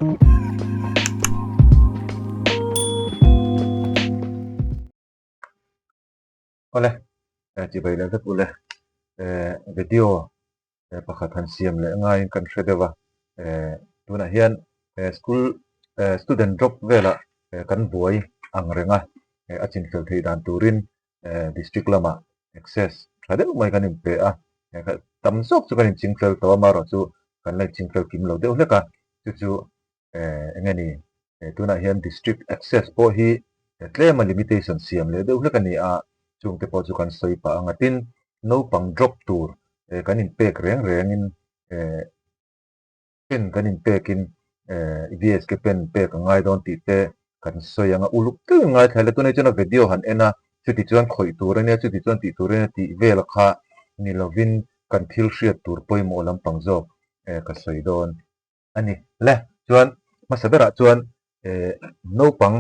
Oleh chỉ vậy là rất ule video pakhat han siam le ngai kan hredewa tuna hian school student drop vela kan buai ang renga achin fel thei dan turin district lama access thade mai kan impe a tam sok chu kan ching fel to ma ro chu kan lai ching fel kim lo de hle ka chu engani tuna hian district access po hi claim limitation siam le de hle ka ni a chung te po chu kan soi pa angatin Naupang drop tur kan in pek reng in pen kan in pekin VSK pen pek ngai don ti te kan soyanga uluk tu ngai thale tu ne chana video han ena chuti chuan khoi tur ania chuti chuan ti tur ania ti vel kha ni lovin kan thil hriat tur poimo lampang jok ka soi don ani le chuan masabera chuan Naupang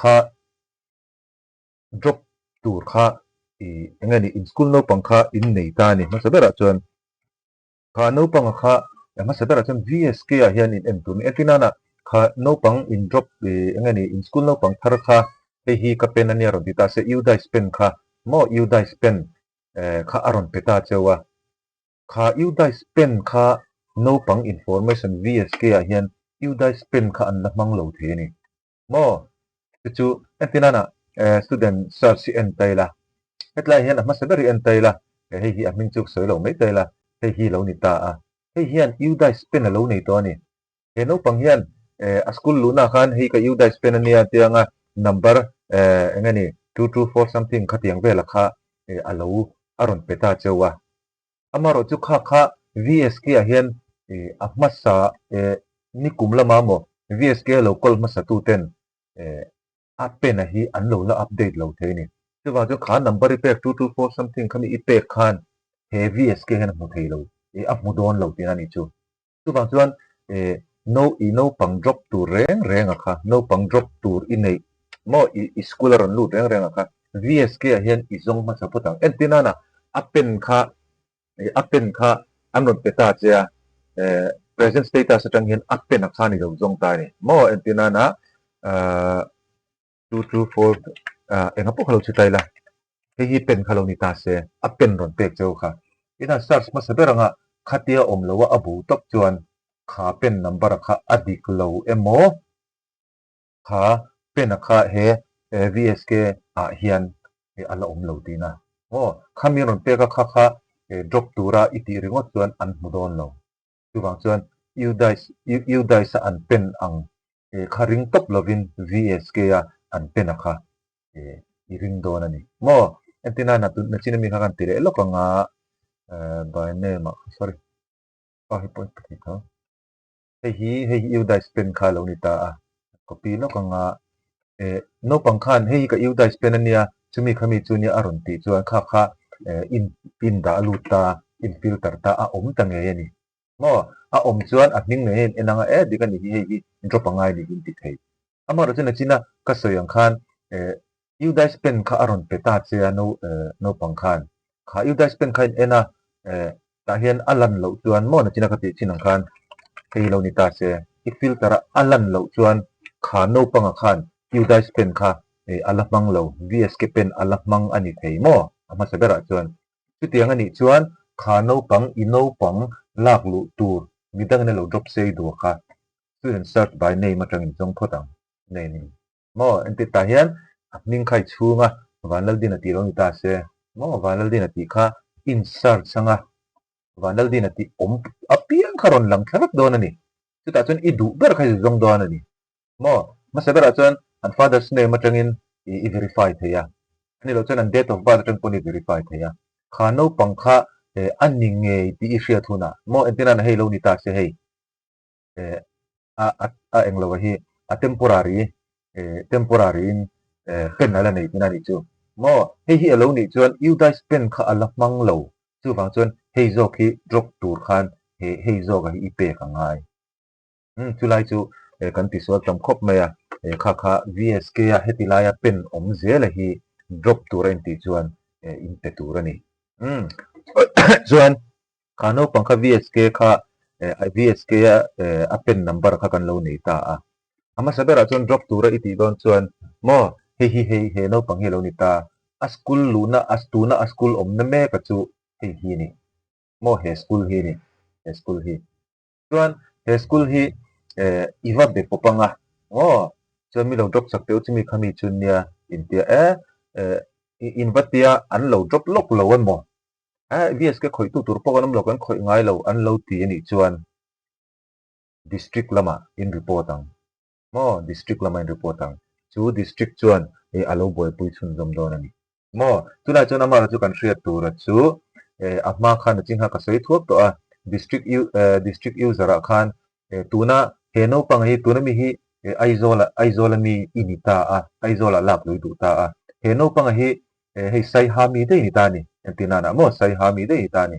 kha drop tur kha engani in school Naupang kha in nei ta ni masabera chuan kha Naupang kha masabera chuan VSK a hian in en tur ni etinana kha Naupang in drop engani in school Naupang thar kha hi ka pen ania ron ta se udais pen kha mo udais pen kha aron peta chewa kha udais pen kha Naupang Information VSK a hian udais pen kha an lamang lo the ni mo chu etinana student search en taila hetlai hian masaberi en taila hi aming chuk soi lo mai taila hi lo ni ta a hian udais pen lo nei to ni Naupang hian a school luna khan hi ka udais pen ania tianga number engani 224 something khatiang vela kha alo aron peta chewa amaro chu kha VSK a hian ahmasa ni kumlama mo VSK local masa tu ten apen hi an lo la update lo the ni chuwa chu kha number pek 224 something khami ipek khan he VSK hen mo thei lo amu don lo tin ani chu chuwa chuan Naupang drop tur reng a kha Naupang drop tur inei mo school ron lut reng a kha VSK a hian izong ma sa putang entinana apen kha anron peta chia present status atang hian apen a kha ni lo zong ta ni mo entinana 224 enga po khalo chitai la hi pen khalo ni ta se apen ron pek cheu kha ina search ma saberanga khatia omlowa abu tok chuan kha pen number kha adik lo emo kha pen kha he VSK a hian ala omlo tina o khamiron pek kha drop tura iti ringot chuan an mudon lo chuwang chuan udais an pen ang kharing top lovin VSK a an pen kha iring don ani mo entina na china mi khan tire lokanga by name sorry hi point ka hi udais pen kha lo ni ta a copy lokanga Naupang khan hi ka udais pen ania chumi khami chunia aron ti chuan kha in da luta in filter ta a om tange ani mo a om chuan a hning nei enanga dikani hi drop angai ni in ti thei amaro china ka soyang khan udais pen kha aron peta chea Naupang khan kha udais pen khan ena ta hian alan lo chuan mo na china ka ti chinang khan hei lo ni ta se I filter alan lo chuan kha Naupang khan udais pen kha alamang lo VSK pen alamang ani thei mo ama sabera chuan chutiang ani chuan kha Naupang lak lu tur midang ne lo drop sei du kha student search by name atang in jong photang nei ni mo enti ta hian ning khai chunga vanal din ati ron ta se mo vanal din ati kha insert sanga vanal din ati om apiang kharon lang tharak don ani chuta chun I du ber khai jong don ani mo masabera chuan an father's name atangin I verify theya ani lo chuan an date of birth atang poni verify theya kha Naupang kha aning nge ti I hria thuna mo entina na hei lo ni ta se hei a englo hi a temporary in pen ala nei tina ni chu mo hi alo ni chuan udais pen kha alamang lo chu wang chuan hei zok hi drop tur khan hei zok hi ipe ka ngai chulai chu kan ti so tam khop maya kha VSK a hetilaya pen om zela hi drop tur en ti chuan in te tur ani chuan kha Naupang kha VSK kha VSK pen number kha kan lo nei ta a ama sabera chuan drop tura iti don chuan mo he no pang he lo ni ta a school luna a stuna a school omna me ka chu hi ni mo he school hi ni he school hi chuan he school hi iwa be popanga chuan mi lo drop sak teu chumi khami chun nia intia invatia an lo drop lok lo an mo VSK khoi tu tur pawh an lo kan khoi ngai lo an lo ti ani chuan district lama in report ang mo district lama in report ang chu district chuan alo boy pui chun zom don ani mo tuna chuan amara chu kan hriat tur chu ahma khan chingha ka sei thuak to a district user a khan tuna he no pang hi tuna mi hi aizola mi inita a aizola lak lui tu ta a he no pang hi hei sai ha mi dei ni ta ni antina na mo sai ha mi dei ta ni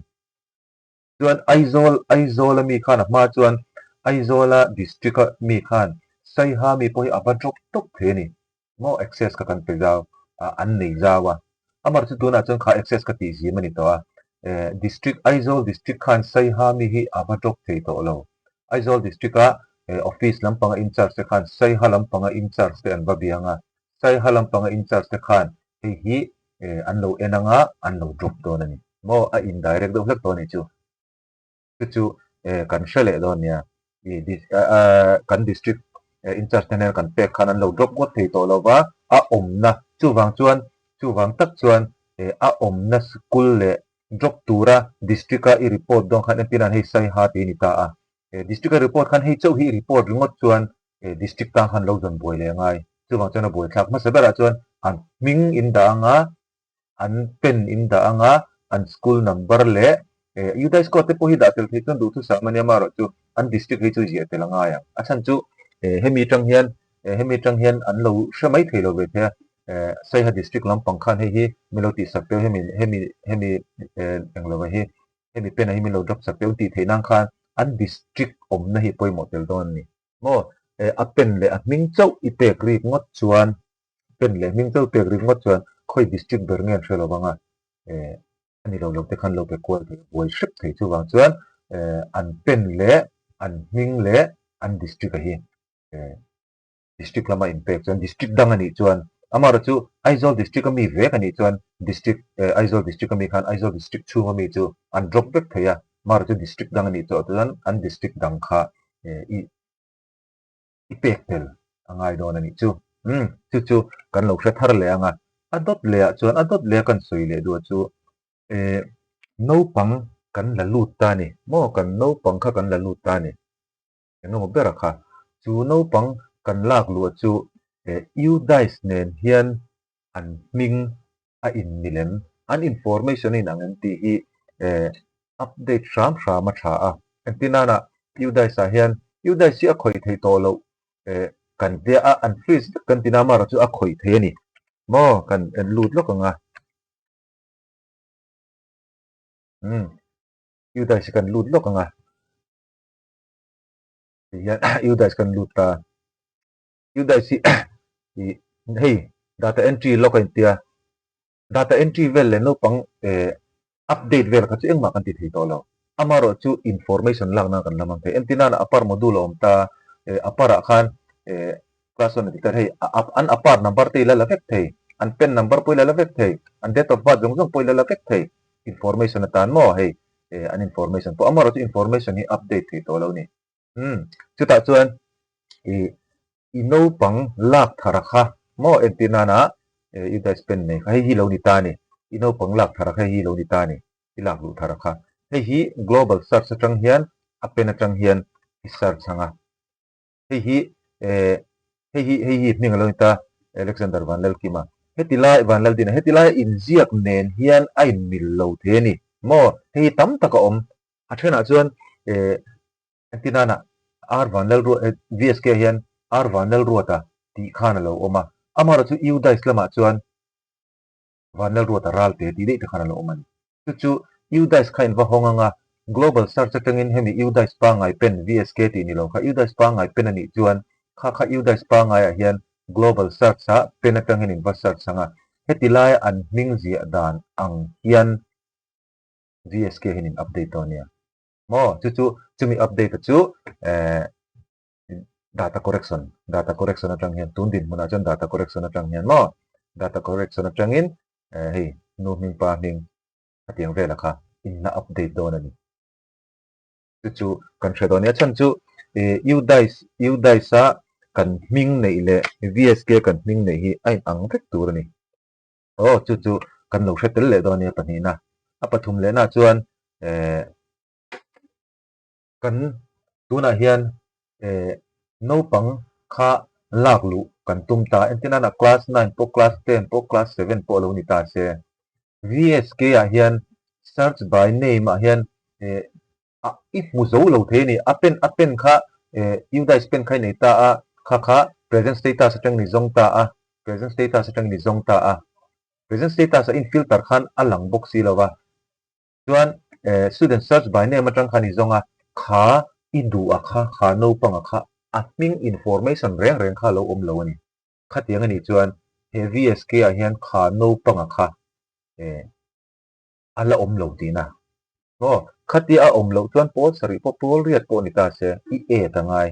chuan aizola mi khan ma chuan aizola district mi khan sai ha mi poi aba drop tok the ni mo access ka kan pe jaw an nei jawa amar chu tuna chuan kha access ka ti ji mani to a district aizol district khan sai ha mi hi aba drop the to lo aizol district a office lampanga in charge te khan sai ha lampanga in charge te an ba bianga sai ha lampanga in charge te khan hi an lo enanga an lo drop to nani mo a indirect do hlek to ni chu kan shale do nia kan district in charge ne kan pe khan an lo drop got thei to lo wa a omna chu wang tak chuan a omna school le drop tura district a i report dong khan pinan hei sai ha ti ni ta a district a report khan hei chau hi report ringot chuan district ta khan lo zon boi le ngai chu wang chuan a boi thak ma sabera chuan an ming in da anga an pen in da anga an school number le UDIS ko te po hi da tel thei chuan du thu sa mania maro chu an district hi chu ji te langa ya achan chu hemi tang hian an lo hramai thei lo ve the sai ha district lampang khan hi meloti sakpe hemi englo hi hemi pen hi melo drop sakpe ti thei nang khan an district omna hi poi model don ni mo a pen le a ming chau i pek ri ngot chuan pen le ming chau pek ri ngot chuan khoi district ber ngen thelo banga ani lo te khan lo pe ko boi shrip thei chu wang chuan an pen le an ming le an district hi district lama impact chuan district dang ani chuan amara chu aizol district ami ve ani chuan district aizol district ami khan aizol district chu ami chu an drop back theya mar chu district dang ani chuan an district dang kha i pek tel angai don ani chu chu kan lo hre thar le anga adot le chuan adot le kan soi le du chu no pang kan la lut ta ni mo kan no pang kha kan la lut ta ni engemaw bera kha chu no pang kan lak lu chu UDIS nen hian an ming a in milem an information in ang ti hi update ram ma tha a antinana UDIS a hian UDIS a khoi thei to lo kan dia a an freeze kan tinama ra chu a khoi the ni mo kan lut lo kanga UDIS kan lut lo kanga hian UDIS kan lut ta UDIS hei data entry lo kan tia data entry vel le no pang update vel ka chu engma kan ti thei to lo amaro chu information lang na kan lamang the entina na apar modulo om ta apara khan class 1 ti hei an apar number te la la vek thei an pen number poi la la vek thei an date of birth jong poi la la vek thei information na tan mo hei an information po amaro chu information hi update thei to lo ni chu ta chuan no pang lak thara kha mo entina na UDIS pen ne kha hi lo ni ta ni ino pang lak thara kha hi lo ni ta ni ilak lu thara kha hi global search atang hian apen atang hian search hanga hi ning lo ta Alexander Van Lel kima hetilai Van Lel din hetilai in ziak nen hian ai mil lo the ni mo hi tam taka om athena chuan antina na R Van Lel ro VSK hian R Van Lel ro ta ti khana lo oma amara chu UDIS lama chuan Van Lel ro ta ral te ti dei ta khana lo oman chu UDIS khain va honganga global search atangin hemi UDIS pa ngai pen VSK ti ni lo kha UDIS pa ngai pen ani chuan kha UDIS pa ngai a hian global search a pen atangin in va search sanga hetilai an ming zia dan ang hian VSK hin in update on ya mo chu chu mi update chu data correction atang hian tun din muna chon data correction atang hian mo data correction atangin hei nu ming pa ming atiang vela kha in na update don ani chu kan thredon ya chan chu you dice a kan ming nei le VSK kan ming nei hi ai ang vek tur ani chu kan lo hretel le don ya pani na a pathum le na chuan kan tuna hian naupang kha lak lu kan tum ta entina na class 9 po class 10 po class 7 po lo ni ta se VSK a hian search by name a hian if mu zo lo the ni apen kha you guys pen khai nei ta a kha present status atang ni zong ta a present status atang ni zong ta a present status in filter khan alang box si lawa chuan student search by name atang khani zonga kha idu a kha no pang a kha ming information reng kha lo om lo ani khatiang ani chuan he VSK a hian kha no pang a kha ala om lo ti na khatia a om lo chuan pol sari po pol riat po ni ta se I tangai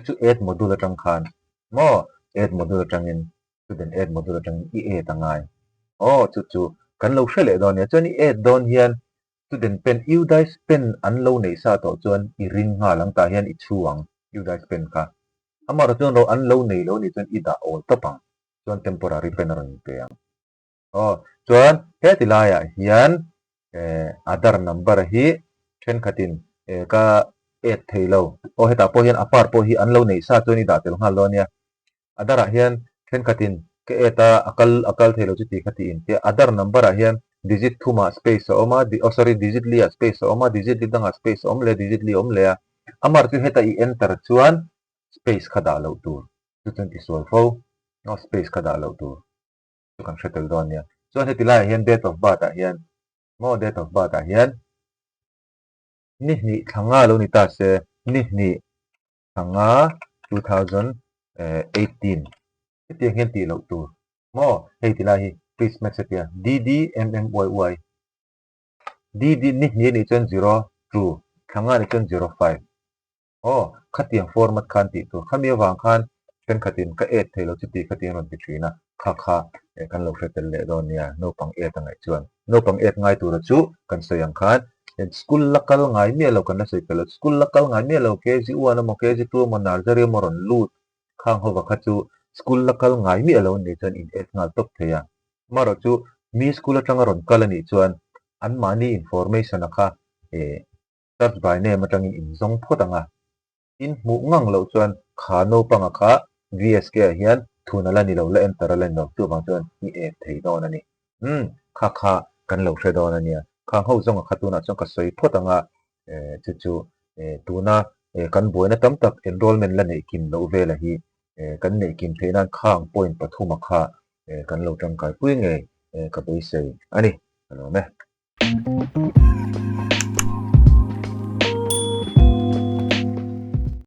chu add module atang khan mo add module atangin student add module atang I tangai chu kan lo hrele don ya chuan I add don hian student pen you guys pen an lo nei sa to chuan I ring nga lang ta hian I chuang you guys pen ka amar chuan ro an lo nei lo ni chuan I da all tapang chuan temporary pen ron pe ang chuan he tilaya hian Aadhaar number hi then khatin ka add theilo heta po hian apar po hi an lo nei sa chuan I da tel nga lo nia Aadhaar a hian then khatin ke eta akal theilo chu ti khati in te Aadhaar number a hian digit tuma space oma digit lia space oma digit lidanga space om le digit li om le amar chu heta I enter chuan space kha da lo tur chu chuan I solve fo no space kha da lo tur chu kan settle don nia chuan heti lai hian date of birth a hian mo date of birth a hian ni thanga lo ni ta se ni thanga 2018 heti hian ti lo tur mo heti lai hi please match it here DDMMYY DD ni chuan 02 thanga ni chuan 05 khatiang format khan ti tur khamia wang khan pen khatin ka add theilo chu ti khatiang ron ti thina kha kan lo hretel le don nia no pang add angai chuan no pang add ngai tur chu kan sayang khan school lakal ngai mi lo kan na sei pel school lakal ngai mi lo KG1 mo KG2 mo nursery mo ron lut khang ho wa kha chu school lakal ngai mi lo ni chuan in add ngal top theya maro chu mi school atanga ron kal ani chuan an mani information akha search by name atangin in zong photanga in mu ngang lo chuan kha no panga kha VSK a hian thuna la ni lo la enter la no tu bang chuan I add thei don ani kha kan lo hre don ania khang ho zonga khatuna chong ka soi photanga chu tuna kan boina tam tak enrollment la nei kim lo vela hi kan nei kim theinan khang point pathuma kha kan lo tang kai pui nge ka bei sei ani ano me